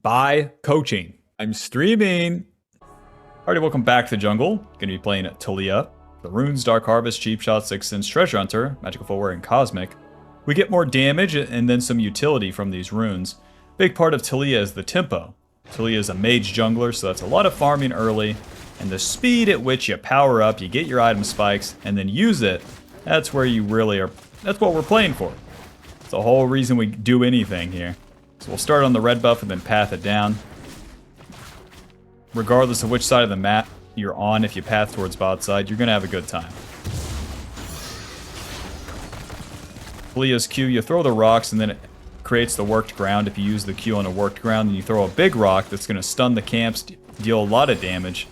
by coaching. I'm streaming. Alrighty, welcome back to the jungle. Gonna be playing Taliyah. The runes, Dark Harvest, Cheap Shot, Sixth Sense, Treasure Hunter, Magical Footwear, and Cosmic. We get more damage and then some utility from these runes. Big part of Taliyah is the tempo. Taliyah is a mage jungler, so that's a lot of farming early. And the speed at which you power up, you get your item spikes, and then use it, that's where you really are, that's what we're playing for. It's the whole reason we do anything here. So we'll start on the red buff and then path it down. Regardless of which side of the map you're on, if you path towards bot side, you're going to have a good time. Taliyah's Q, you throw the rocks and then it creates the worked ground. If you use the Q on a worked ground, then you throw a big rock that's going to stun the camps, deal a lot of damage.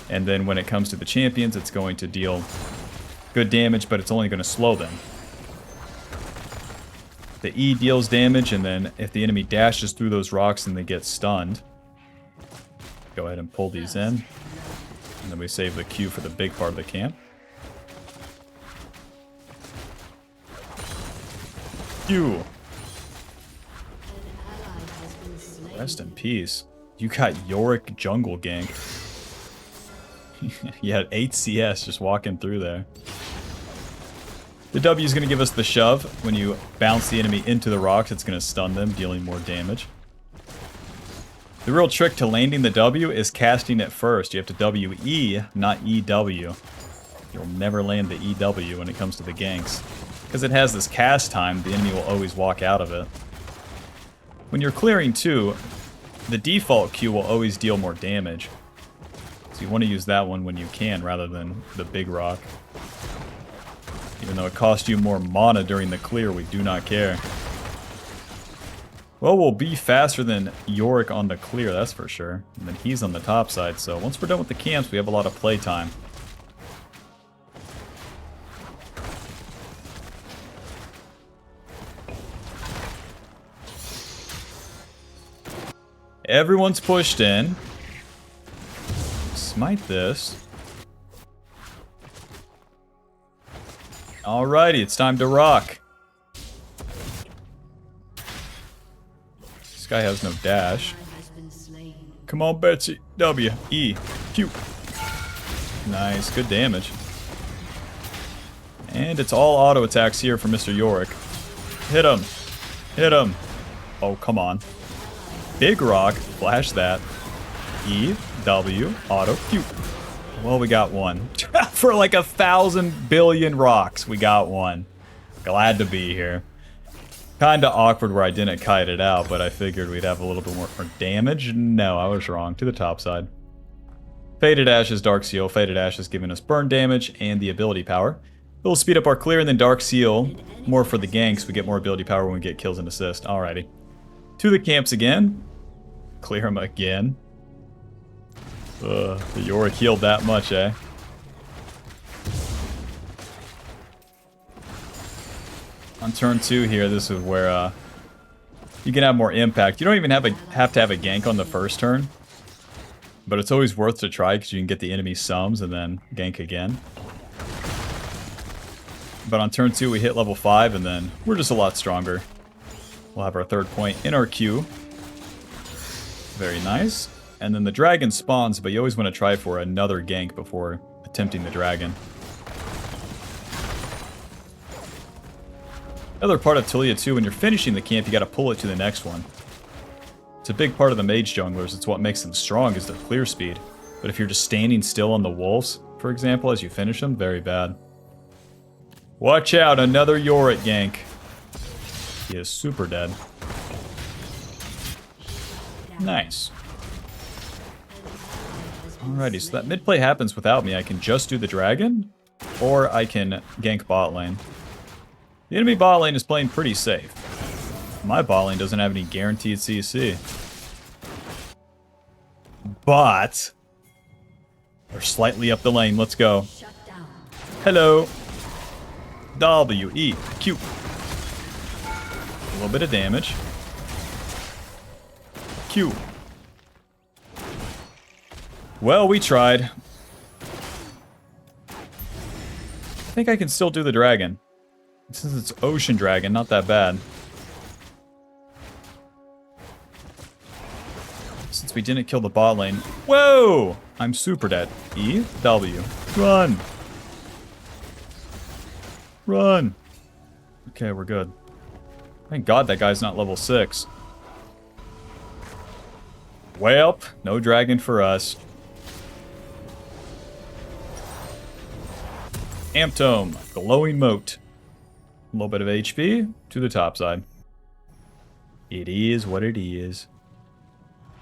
And then when it comes to the champions, it's going to deal good damage, but it's only going to slow them. The E deals damage, and then if the enemy dashes through those rocks and they get stunned, go ahead and pull these in. And then we save the Q for the big part of the camp. Q. Rest in peace. You got Yorick jungle gank. You had 8 CS just walking through there. The W is going to give us the shove. When you bounce the enemy into the rocks, it's going to stun them, dealing more damage. The real trick to landing the W is casting it first. You have to W-E, not E-W. You'll never land the E-W when it comes to the ganks. Because it has this cast time, the enemy will always walk out of it. When you're clearing too, the default Q will always deal more damage. So you want to use that one when you can, rather than the big rock. Even though it costs you more mana during the clear, we do not care. Well, we'll be faster than Yorick on the clear, that's for sure. And then he's on the top side, so once we're done with the camps, we have a lot of play time. Everyone's pushed in. Smite this. Alrighty, it's time to rock. This guy has no dash. Come on, Betsy. W, E, Q. Nice, good damage. And it's all auto attacks here for Mr. Yorick. Hit him. Hit him. Oh, come on. Big rock, flash that. E, W, auto, Q. Well, we got one. For like 1,000 billion rocks, we got one. Glad to be here. Kinda awkward where I didn't kite it out, but I figured we'd have a little bit more damage. No, I was wrong. To the top side. Faded Ashes, Dark Seal. Faded Ashes giving us burn damage and the ability power. It'll speed up our clear, and then Dark Seal, more for the ganks. We get more ability power when we get kills and assist. Alrighty. To the camps again. Clear them again. The Yorick healed that much, eh? On turn 2 here, this is where you can have more impact. You don't even have to have a gank on the first turn. But it's always worth to try because you can get the enemy sums and then gank again. But on turn 2 we hit level 5 and then we're just a lot stronger. We'll have our third point in our queue. Very nice. And then the dragon spawns, but you always want to try for another gank before attempting the dragon. Another part of Taliyah too, when you're finishing the camp, you gotta pull it to the next one. It's a big part of the mage junglers, it's what makes them strong, is their clear speed. But if you're just standing still on the wolves, for example, as you finish them, very bad. Watch out, another Yorick gank. He is super dead. Nice. Alrighty, so that mid play happens without me. I can just do the dragon, or I can gank bot lane. The enemy bot lane is playing pretty safe. My bot lane doesn't have any guaranteed CC. But we're slightly up the lane. Let's go. Hello. W, E, Q. A little bit of damage. Q. Well, we tried. I think I can still do the dragon. Since it's Ocean Dragon, not that bad. since we didn't kill the bot lane. Whoa! I'm super dead. E, W. Run! Run! Okay, we're good. Thank God that guy's not level 6. Well, no dragon for us. Amptome, glowing moat. A little bit of HP to the top side. It is what it is.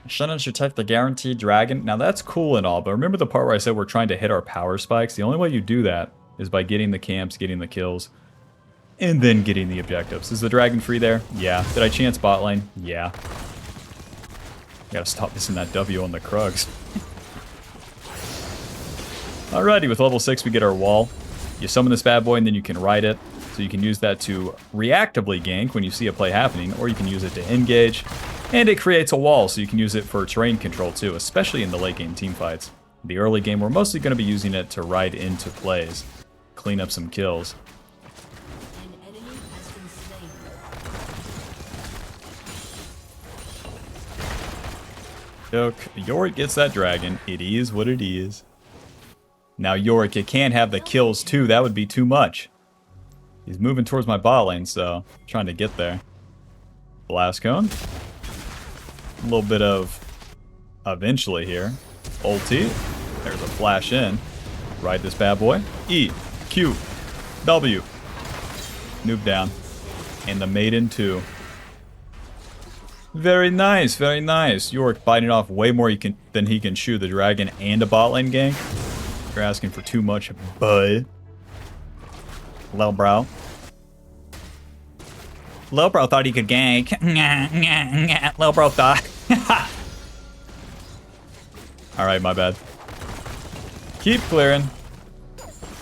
Shouldn't you take the guaranteed dragon? Now that's cool and all, but remember the part where I said we're trying to hit our power spikes? The only way you do that is by getting the camps, getting the kills, and then getting the objectives. Is the dragon free there? Yeah. Did I chance bot lane? Yeah. Gotta stop missing that W on the Krugs. Alrighty, with level 6 we get our wall. You summon this bad boy and then you can ride it. So you can use that to reactively gank when you see a play happening, or you can use it to engage. And it creates a wall, so you can use it for terrain control too, especially in the late game team fights. The early game, we're mostly going to be using it to ride into plays, clean up some kills. Look, Yorick gets that dragon. It is what it is. Now Yorick, you can't have the kills too. That would be too much. He's moving towards my bot lane, so I'm trying to get there. Blast cone. A little bit of eventually here. Ulti. There's a flash in. Ride this bad boy. E, Q, W. Noob down. And the maiden too. Very nice, very nice. Yorick biting off way more than he can chew. The dragon and a bot lane gank. You're asking for too much, bud. Lowbrow. Lowbrow thought he could gank. Lowbrow thought. Alright, my bad. Keep clearing.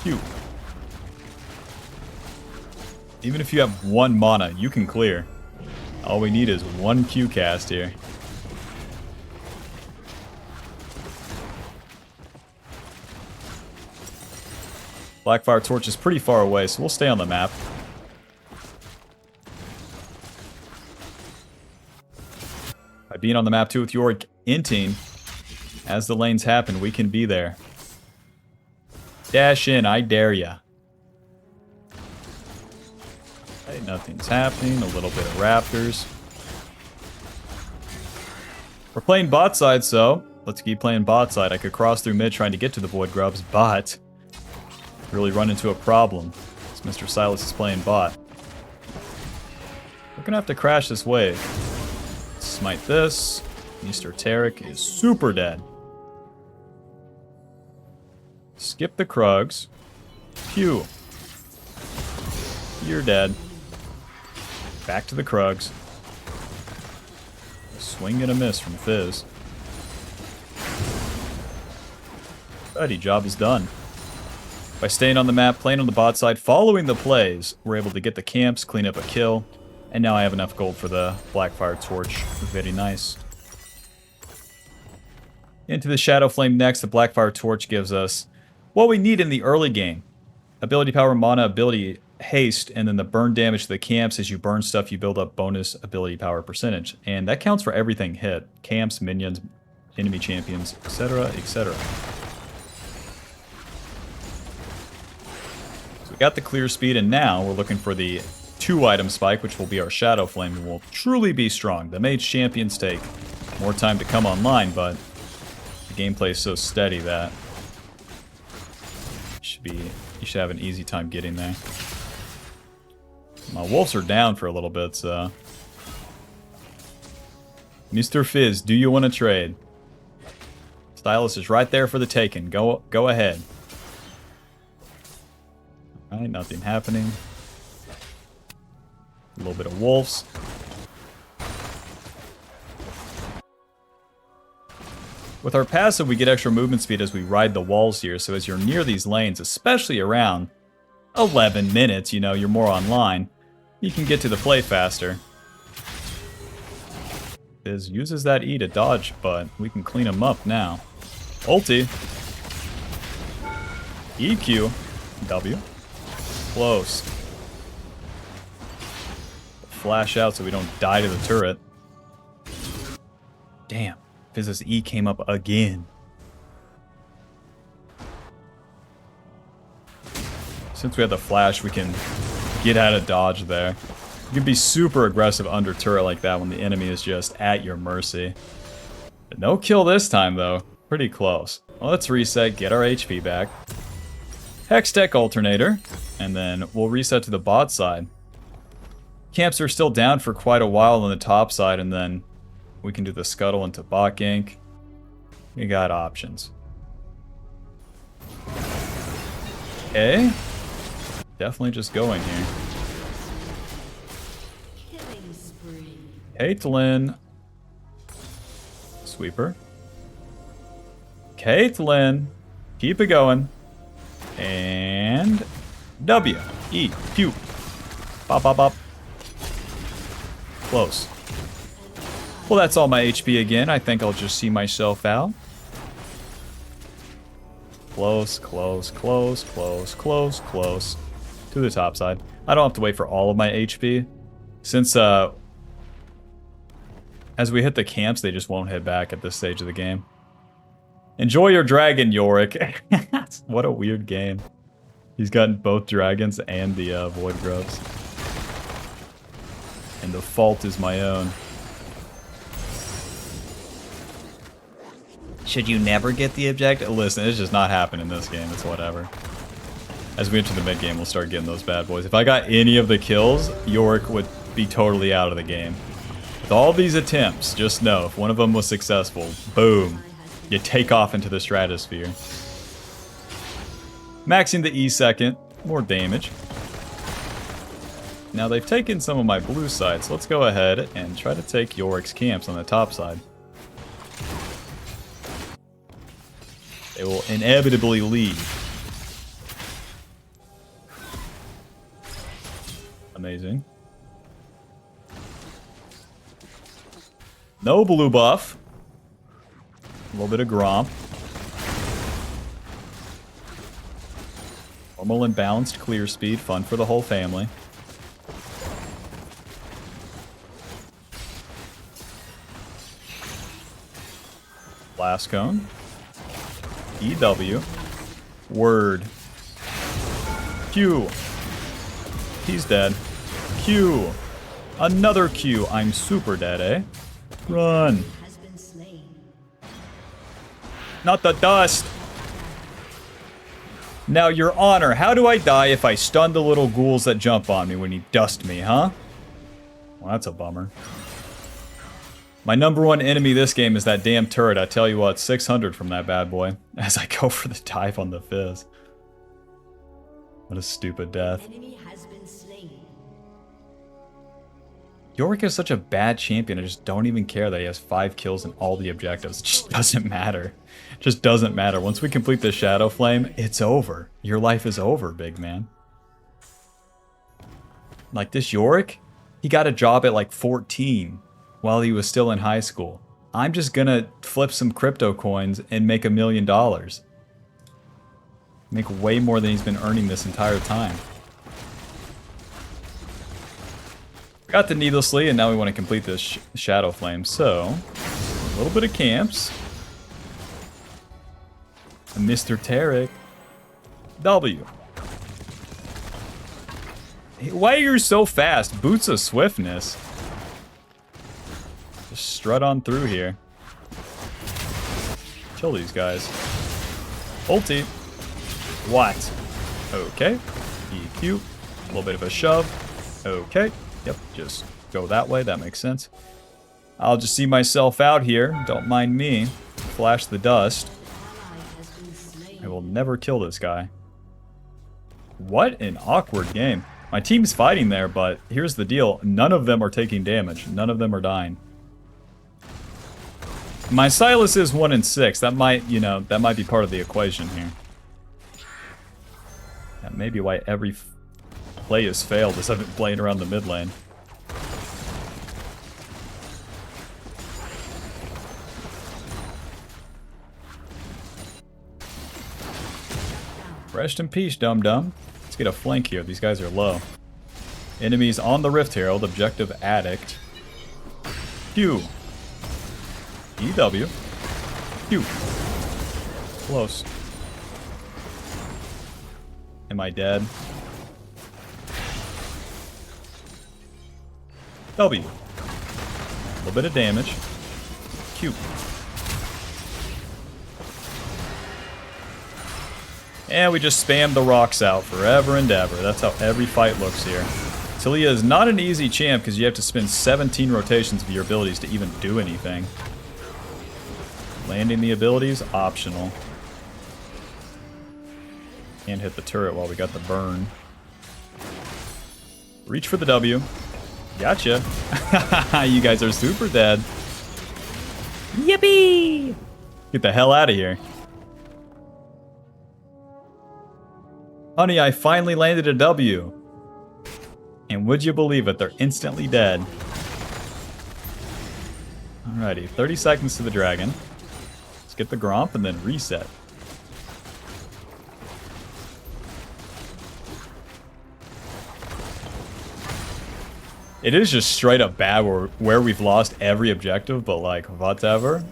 Q. Even if you have 1 mana, you can clear. All we need is 1 Q cast here. Blackfire torch is pretty far away, so we'll stay on the map. By being on the map too with Yorick inting, as the lanes happen, we can be there. Dash in, I dare ya. Hey, nothing's happening, a little bit of raptors. We're playing bot side, so let's keep playing bot side. I could cross through mid trying to get to the void grubs, but really run into a problem. As Mr. Silas is playing bot. We're gonna have to crash this wave. Smite this. Mr. Tarek is super dead. Skip the Krugs. Pew. You're dead. Back to the Krugs. Swing and a miss from Fizz. Buddy, job is done. By staying on the map, playing on the bot side, following the plays, we're able to get the camps, clean up a kill, and now I have enough gold for the Blackfire torch. Very nice. Into the Shadow Flame next. The Blackfire torch gives us what we need in the early game. Ability power, mana, ability haste, and then the burn damage to the camps. As you burn stuff, you build up bonus ability power percentage. And that counts for everything hit. Camps, minions, enemy champions, etc., etc. So we got the clear speed, and now we're looking for the 2-item spike, which will be our Shadow Flame, and will truly be strong. The mage champions take more time to come online, but the gameplay is so steady that you should have an easy time getting there. My wolves are down for a little bit, so Mr. Fizz, do you want to trade? Stylus is right there for the taking. Go ahead. Alright, nothing happening. A little bit of wolves. With our passive, we get extra movement speed as we ride the walls here, so as you're near these lanes, especially around 11 minutes, you know, you're more online, you can get to the play faster. Fizz uses that E to dodge, but we can clean him up now. Ulti. EQ. W. Close. Flash out so we don't die to the turret. Damn. Fizz's E came up again. Since we have the flash, we can get out of dodge there. You can be super aggressive under turret like that when the enemy is just at your mercy. But no kill this time, though. Pretty close. Well, let's reset, get our HP back. Hextech alternator, and then we'll reset to the bot side. Camps are still down for quite a while on the top side, and then we can do the scuttle into bot gank. We got options. Okay. Definitely just going here. Caitlyn. Sweeper. Caitlyn. Keep it going. And W. E. Pew. Bop, bop, bop. Close. Well, that's all my HP again. I think I'll just see myself out. Close, close, close, close, close, close. To the top side. I don't have to wait for all of my HP. Since, as we hit the camps, they just won't hit back at this stage of the game. Enjoy your dragon, Yorick. What a weird game. He's gotten both dragons and the void grubs. And the fault is my own. Should you never get the objective? Listen, it's just not happening in this game. It's whatever. As we enter the mid game, we'll start getting those bad boys. If I got any of the kills, Yorick would be totally out of the game. With all these attempts, just know, if one of them was successful, boom, you take off into the stratosphere. Maxing the E second, more damage. Now they've taken some of my blue side, so let's go ahead and try to take Yorick's camps on the top side. They will inevitably leave. Amazing. No blue buff. A little bit of Gromp. Normal and balanced clear speed. Fun for the whole family. Blast cone. EW. Word. Q. He's dead. Q. Another Q. I'm super dead, eh? Run. Not the dust. Now, Your Honor, how do I die if I stun the little ghouls that jump on me when you dust me, huh? Well, that's a bummer. My number one enemy this game is that damn turret. I tell you what, 600 from that bad boy. As I go for the dive on the Fizz. What a stupid death. Yorick is such a bad champion. I just don't even care that he has 5 kills in all the objectives. It just doesn't matter. It just doesn't matter. Once we complete the Shadow Flame, it's over. Your life is over, big man. Like this Yorick, he got a job at like 14 while he was still in high school. I'm just gonna flip some crypto coins and make $1 million. Make way more than he's been earning this entire time. Got the needlessly, and now we want to complete this Shadow Flame. So, a little bit of camps. Mr. Tarek. W. Hey, why are you so fast? Boots of Swiftness. Just strut on through here. Kill these guys. Ulti. What? Okay. EQ. A little bit of a shove. Okay. Yep, just go that way. That makes sense. I'll just see myself out here. Don't mind me. Flash the dust. I will never kill this guy. What an awkward game. My team's fighting there, but here's the deal. None of them are taking damage. None of them are dying. My Silas is 1 in 6. That might, you know, that might be part of the equation here. That may be why every play has failed, is I've been playing around the mid lane. Rest in peace, dum-dum. Let's get a flank here. These guys are low. Enemies on the Rift Herald. Objective Addict. Q. EW. Q. Close. Am I dead? W. A little bit of damage. Q. And we just spam the rocks out forever and ever. That's how every fight looks here. Taliyah is not an easy champ because you have to spend 17 rotations of your abilities to even do anything. Landing the abilities, optional. And hit the turret while we got the burn. Reach for the W. Gotcha. You guys are super dead. Yippee! Get the hell out of here. Honey, I finally landed a W. And would you believe it, they're instantly dead. Alrighty, 30 seconds to the dragon. Let's get the Gromp and then reset. It is just straight up bad where we've lost every objective, but like, whatever.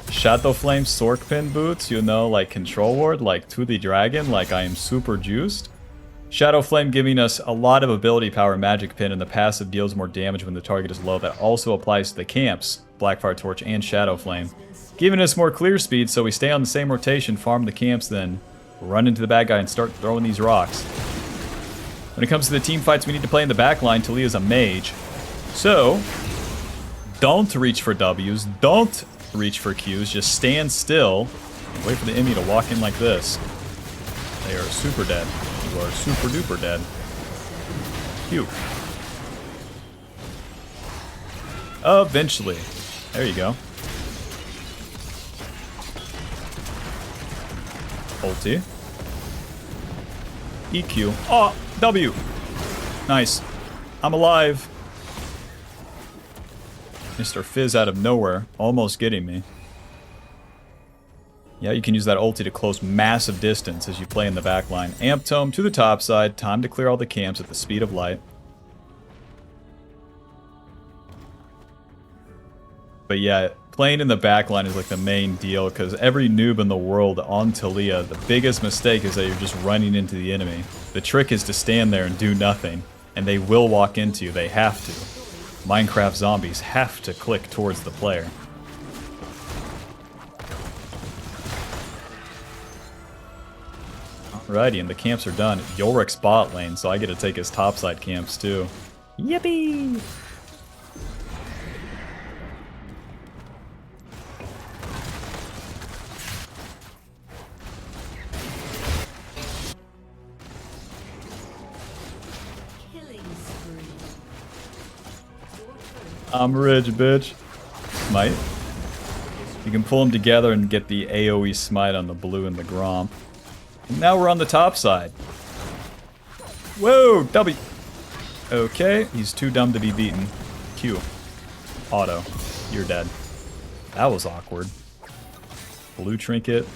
Shadow Flame Sork Pin boots, you know, like control ward, like to the dragon, like I am super juiced. Shadow Flame giving us a lot of ability power, magic pin, and the passive deals more damage when the target is low. That also applies to the camps, Blackfire Torch and Shadow Flame. Giving us more clear speed, so we stay on the same rotation, farm the camps, then run into the bad guy and start throwing these rocks. When it comes to the team fights we need to play in the back line, Taliyah's a mage. So, don't reach for Ws, don't reach for Qs, just stand still and wait for the enemy to walk in like this. They are super dead. You are super duper dead. Q. Eventually. There you go. Ulti. EQ. Oh, W. Nice. I'm alive. Mr. Fizz out of nowhere. Almost getting me. Yeah, you can use that ulti to close massive distance as you play in the back line. Amp Tome to the top side. Time to clear all the camps at the speed of light. But yeah, playing in the back line is like the main deal because every noob in the world on Taliyah, the biggest mistake is that you're just running into the enemy. The trick is to stand there and do nothing, and they will walk into you. They have to. Minecraft zombies have to click towards the player. Alrighty, and the camps are done. Yorick's bot lane, so I get to take his topside camps too. Yippee! I'm rich, bitch. Smite. You can pull them together and get the AoE smite on the blue and the Gromp. And now we're on the top side. Whoa, W. Okay, he's too dumb to be beaten. Q. Auto. You're dead. That was awkward. Blue trinket.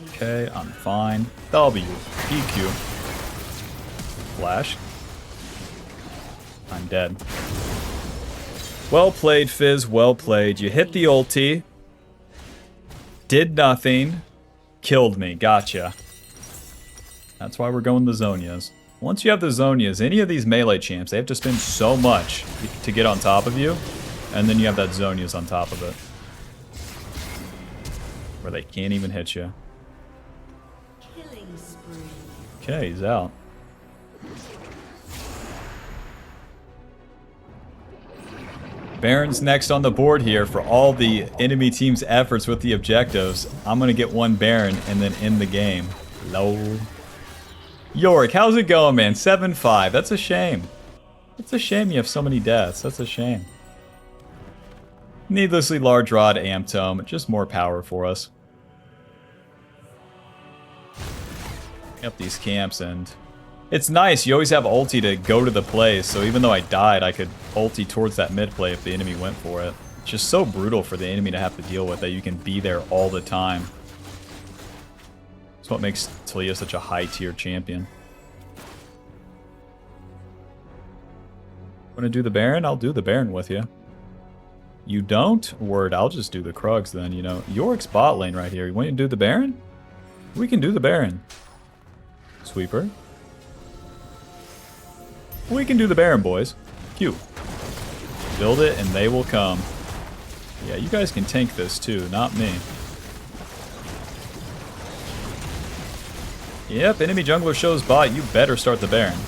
Okay, I'm fine. W. EQ. Flash. I'm dead. Well played, Fizz. Well played. You hit the ulti. Did nothing. Killed me. Gotcha. That's why we're going the Zonias. Once you have the Zonias, any of these melee champs, they have to spend so much to get on top of you. And then you have that Zonias on top of it. Where they can't even hit you. Okay, he's out. Baron's next on the board here for all the enemy team's efforts with the objectives. I'm going to get one Baron and then end the game. Lol. Yorick, how's it going, man? 7-5. That's a shame. It's a shame you have so many deaths. That's a shame. Needlessly large rod, Amp Tome. Just more power for us. Up these camps and... It's nice, you always have ulti to go to the play, so even though I died, I could ulti towards that mid play if the enemy went for it. It's just so brutal for the enemy to have to deal with that you can be there all the time. That's what makes Taliyah such a high tier champion. Want to do the Baron? I'll do the Baron with you. You don't? Word, I'll just do the Krugs then, you know. Yorick's bot lane right here. You want to do the Baron? We can do the Baron. Sweeper. We can do the Baron, boys. Q. Build it and they will come. Yeah, you guys can tank this too, not me. Yep, enemy jungler shows bot. You better start the Baron.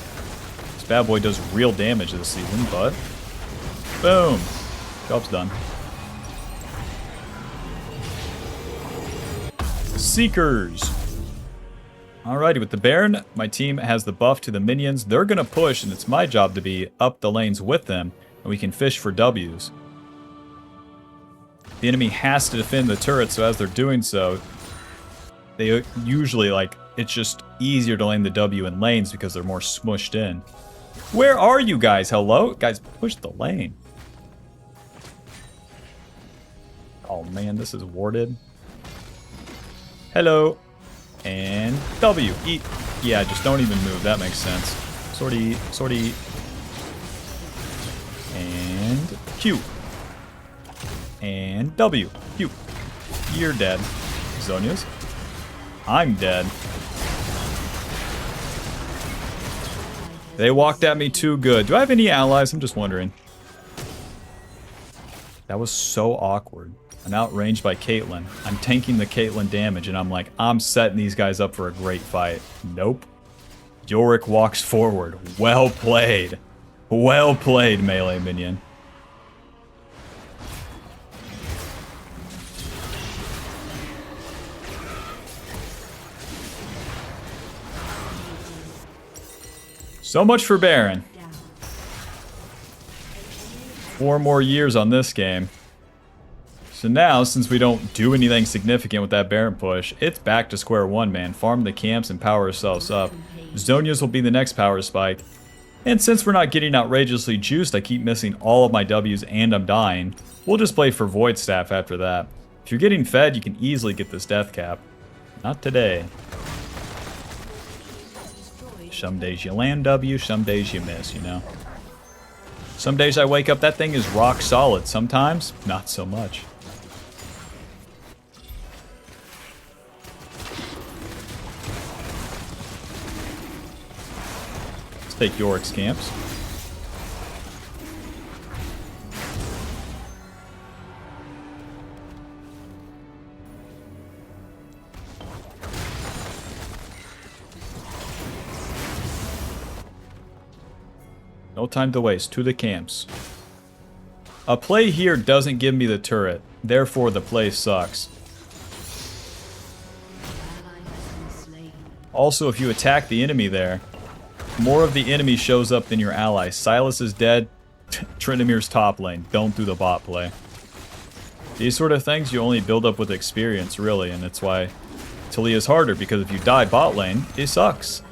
This bad boy does real damage this season, but... boom. Job's done. Seekers. Alrighty, with the Baron, my team has the buff to the minions. They're going to push, and it's my job to be up the lanes with them, and we can fish for Ws. The enemy has to defend the turret, so as they're doing so, they usually, like, it's just easier to lane the W in lanes because they're more smushed in. Where are you guys? Hello? Guys, push the lane. Oh man, this is warded. Hello. And W. E. Yeah, just don't even move. That makes sense. Sortie. And Q. And W. Q. You're dead. Zonia's. I'm dead. They walked at me too good. Do I have any allies? I'm just wondering. That was so awkward. I'm outranged by Caitlyn. I'm tanking the Caitlyn damage, and I'm like, I'm setting these guys up for a great fight. Nope. Yorick walks forward. Well played. Well played, melee minion. So much for Baron. 4 more years on this game. So now, since we don't do anything significant with that Baron push, it's back to square one, man. Farm the camps and power ourselves up. Zonia's will be the next power spike. And since we're not getting outrageously juiced, I keep missing all of my Ws and I'm dying. We'll just play for Void Staff after that. If you're getting fed, you can easily get this death cap. Not today. Some days you land W, some days you miss, you know. Some days I wake up, that thing is rock solid. Sometimes, not so much. Let's take Yorick's camps. No time to waste. To the camps. A play here doesn't give me the turret. Therefore, the play sucks. Also, if you attack the enemy there, more of the enemy shows up than your ally. Silas is dead. Trindamir's top lane. Don't do the bot play. These sort of things you only build up with experience, really, and that's why Taliyah is harder, because if you die bot lane, it sucks.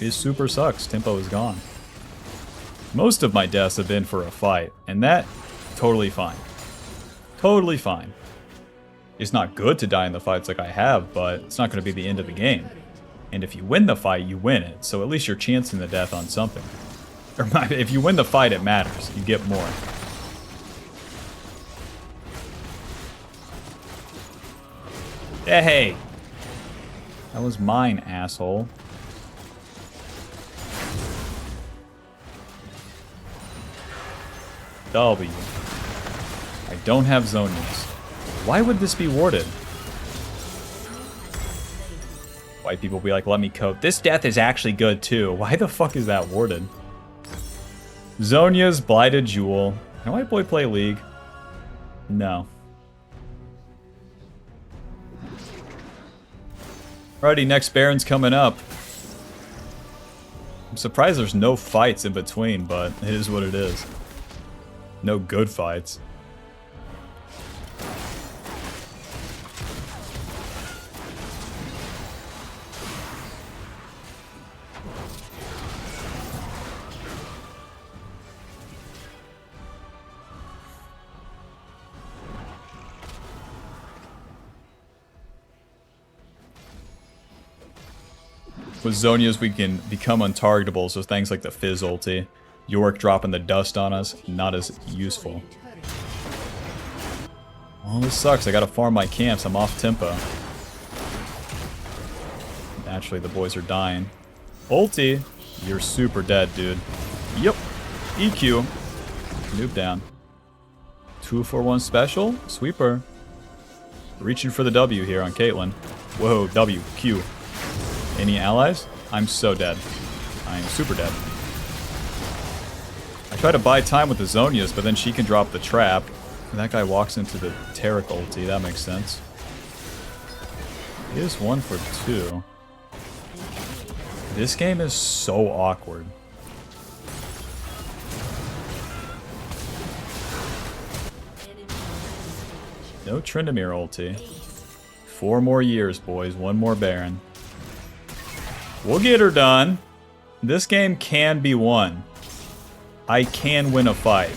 It super sucks. Tempo is gone. Most of my deaths have been for a fight, and that, totally fine. Totally fine. It's not good to die in the fights like I have, but it's not going to be the end of the game. And if you win the fight, you win it, so at least you're chancing the death on something. Or if you win the fight, it matters. You get more. Hey! That was mine, asshole. W. I don't have Zonias. Why would this be warded? White people be like, let me cope. This death is actually good too. Why the fuck is that warded? Zonia's Blighted Jewel. Can White Boy play League? No. Alrighty, next Baron's coming up. I'm surprised there's no fights in between, but it is what it is. No good fights. With Zonia's, we can become untargetable, so things like the Fizz ulti. Yorick dropping the dust on us, not as useful. Oh, this sucks. I gotta farm my camps. I'm off tempo. Naturally, the boys are dying. Ulti. You're super dead, dude. Yep. EQ. Noob down. 2-for-1 special. Sweeper. Reaching for the W here on Caitlyn. Whoa, W. Q. Any allies? I'm so dead. I am super dead. I try to buy time with the Zonias, but then she can drop the trap. And that guy walks into the Taric ulti. That makes sense. He is 1 for 2. This game is so awkward. No Tryndamere ulti. 4 more years, boys. 1 more Baron. We'll get her done. This game can be won. I can win a fight.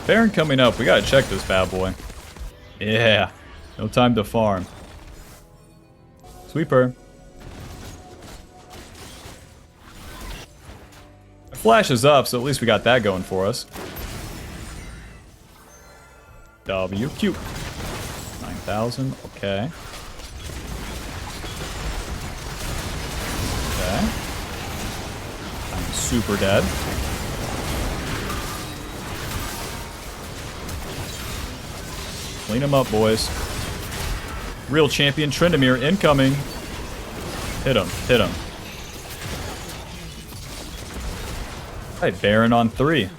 Baron coming up. We gotta check this bad boy. Yeah. No time to farm. Sweeper. Flash is up, so at least we got that going for us. WQ. 9,000. Okay. Okay. I'm super dead. Clean him up, boys. Real champion Tryndamere incoming. Hit him. Hit him. Alright, Baron on 3.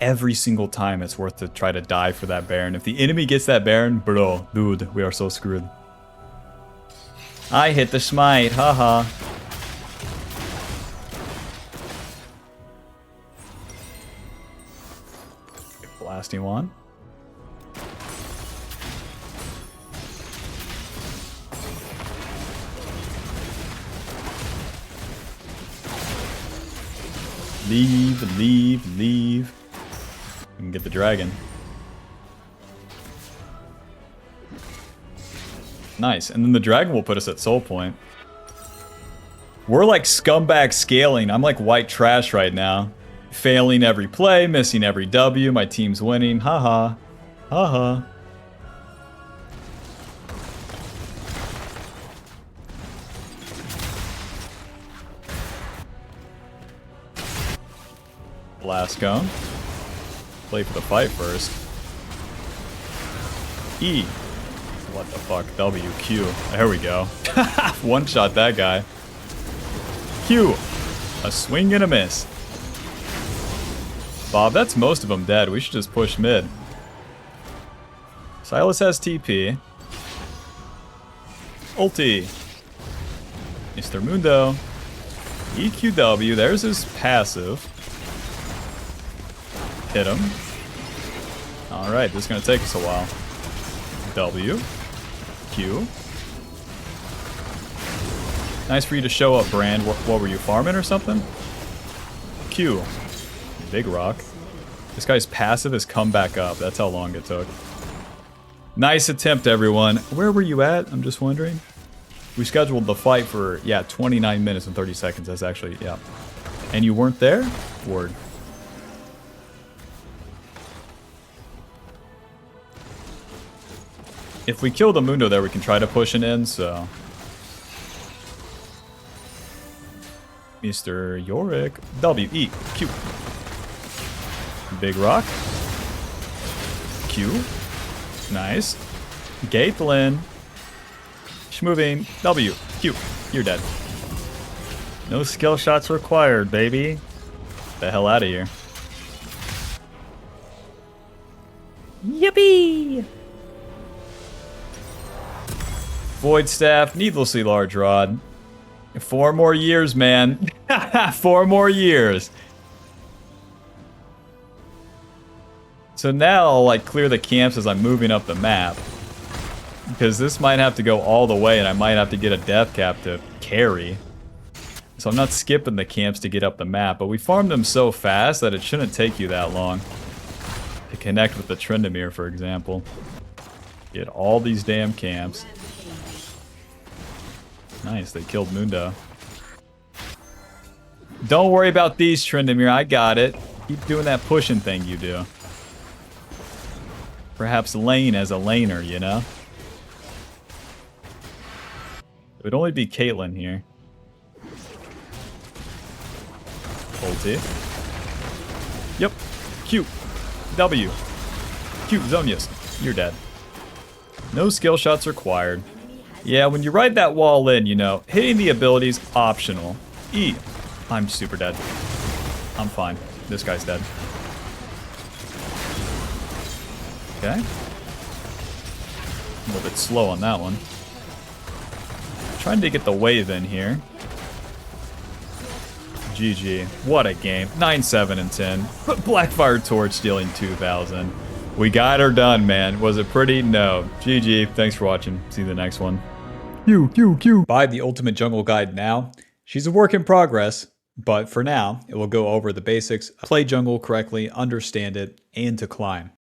Every single time it's worth to try to die for that Baron. If the enemy gets that Baron, bro, dude, we are so screwed. I hit the smite, haha. Blasting one. Leave, leave, leave. We can get the dragon. Nice, and then the dragon will put us at soul point. We're like scumbag scaling. I'm like white trash right now. Failing every play, missing every W. My team's winning. Haha. Haha. Blast cone. Play for the fight first. E. What the fuck? W. Q. There we go. One shot that guy. Q. A swing and a miss. Bob, that's most of them dead. We should just push mid. Silas has TP. Ulti. Mr. Mundo. EQW. There's his passive. Hit him. Alright, this is going to take us a while. W. Q. Nice for you to show up, Brand. What were you, farming or something? Q. Big rock. This guy's passive has come back up. That's how long it took. Nice attempt, everyone. Where were you at? I'm just wondering. We scheduled the fight for, yeah, 29 minutes and 30 seconds. That's actually, yeah. And you weren't there? Word. If we kill the Mundo there, we can try to push an in, so... Mr. Yorick. W, E, Q. Big rock. Q. Nice. Caitlyn. Schmoving. W. Q. You're dead. No skill shots required, baby. Get the hell out of here. Yippee! Void Staff, needlessly large rod. 4 more years, man. 4 more years. So now I'll like clear the camps as I'm moving up the map. Because this might have to go all the way and I might have to get a death cap to carry. So I'm not skipping the camps to get up the map, but we farmed them so fast that it shouldn't take you that long to connect with the Tryndamere, for example. Get all these damn camps. Nice, they killed Mundo. Don't worry about these, Tryndamere, I got it. Keep doing that pushing thing you do. Perhaps lane as a laner, you know? It would only be Caitlyn here. Ulti. Yep. Q. W. Q. Zonius. You're dead. No skill shots required. Yeah, when you ride that wall in, you know, hitting the ability's optional. E. I'm super dead. I'm fine. This guy's dead. Okay. A little bit slow on that one. Trying to get the wave in here. GG. What a game. 9-7 and 10. Blackfire Torch dealing 2,000. We got her done, man. Was it pretty? No. GG. Thanks for watching. See you in the next one. Buy the Ultimate Jungle Guide now. She's a work in progress, but for now, it will go over the basics, play jungle correctly, understand it, and to climb.